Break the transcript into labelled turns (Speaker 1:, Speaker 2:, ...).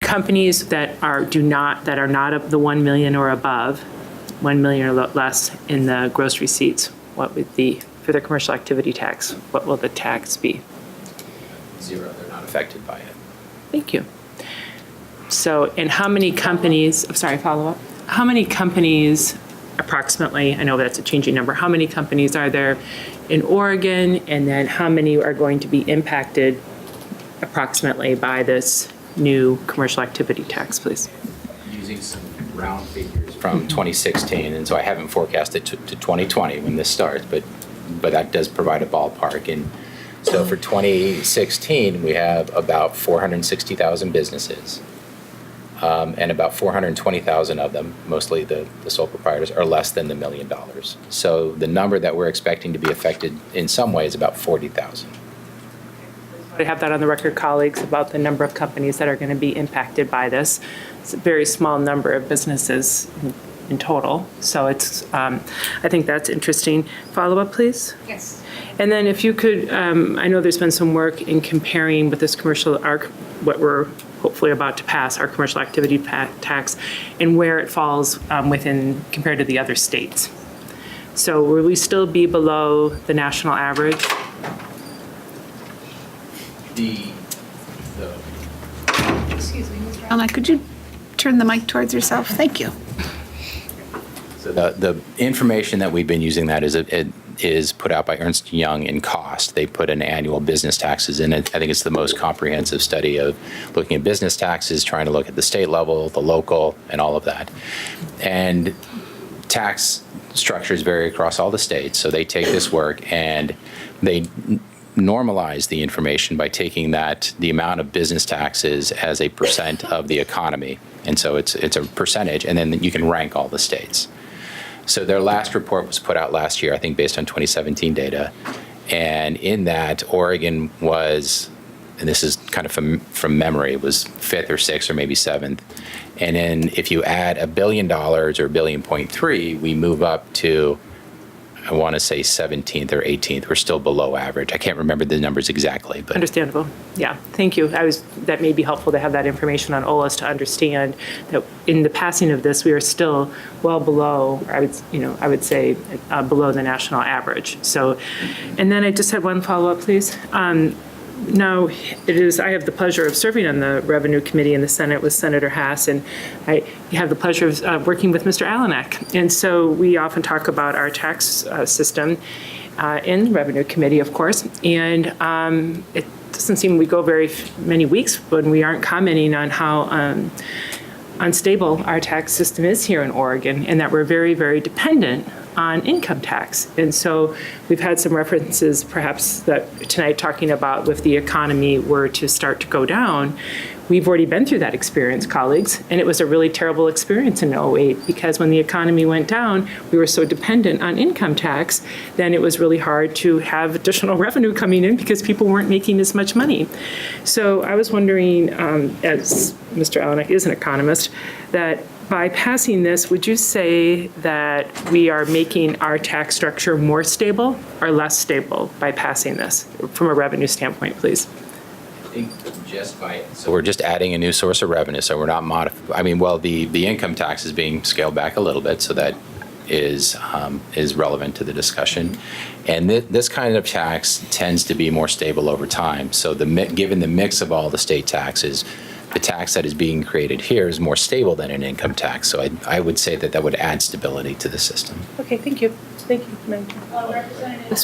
Speaker 1: companies that are not of the 1 million or above, 1 million or less in the gross receipts, what would for the commercial activity tax, what will the tax be?
Speaker 2: 0, they're not affected by it.
Speaker 1: Thank you. So, and how many companies, follow up? How many companies approximately, I know that's a changing number, how many companies are there in Oregon, and then how many are going to be impacted approximately by this new commercial activity tax, please?
Speaker 2: Using some round figures from 2016, and so I haven't forecasted to 2020 when this starts, but that does provide a ballpark. And so for 2016, we have about 460,000 businesses, and about 420,000 of them, mostly the sole proprietors, are less than the $1 million. So the number that we're expecting to be affected in some way is about 40,000.
Speaker 1: I have that on the record, colleagues, about the number of companies that are going to be impacted by this. It's a very small number of businesses in total. So it's, I think that's interesting. Follow up, please?
Speaker 3: Yes.
Speaker 1: And then if you could, I know there's been some work in comparing with this what we're hopefully about to pass, our commercial activity tax, and where it falls within compared to the other states. So will we still be below the national average?
Speaker 3: Excuse me, Mr. Allanach, could you turn the mic towards yourself? Thank you.
Speaker 2: So the information that we've been using that is put out by Ernst & Young in cost. They put an annual business taxes in it. I think it's the most comprehensive study of looking at business taxes, trying to look at the state level, the local, and all of that. And tax structures vary across all the states, so they take this work and they normalize the information by taking the amount of business taxes as a percent of the economy. And so it's a percentage, and then you can rank all the states. So their last report was put out last year, I think based on 2017 data. And in that, Oregon was, and this is kind of from memory, it was 5th or 6th or maybe 7th. And then if you add $1 billion or $1.3 billion, we move up to, I want to say 17th or 18th. We're still below average. I can't remember the numbers exactly, but
Speaker 1: Understandable. Yeah, thank you. That may be helpful to have that information on OLAS to understand that in the passing of this, we are still well below, I would say below the national average. So, and then I just had one follow-up, please. Now, I have the pleasure of serving on the Revenue Committee in the Senate with Senator Haas, and I have the pleasure of working with Mr. Allanach. And so we often talk about our tax system in the Revenue Committee, of course, and it doesn't seem we go very many weeks when we aren't commenting on how unstable our tax system is here in Oregon, and that we're very, very dependent on income tax. And so we've had some references perhaps that tonight talking about if the economy were to start to go down. We've already been through that experience, colleagues, and it was a really terrible experience in 2008 because when the economy went down, we were so dependent on income tax, then it was really hard to have additional revenue coming in because people weren't making as much money. So I was wondering, as Mr. Allanach is an economist, that by passing this, would you say that we are making our tax structure more stable or less stable by passing this from a revenue standpoint, please?
Speaker 2: I think so we're just adding a new source of revenue, so we're not modifying. The income tax is being scaled back a little bit, so that is relevant to the discussion. And this kind of tax tends to be more stable over time. So given the mix of all the state taxes, the tax that is being created here is more stable than an income tax. So I would say that would add stability to the system.
Speaker 1: Okay, thank you. Thank you, Madam Chair.
Speaker 3: Representative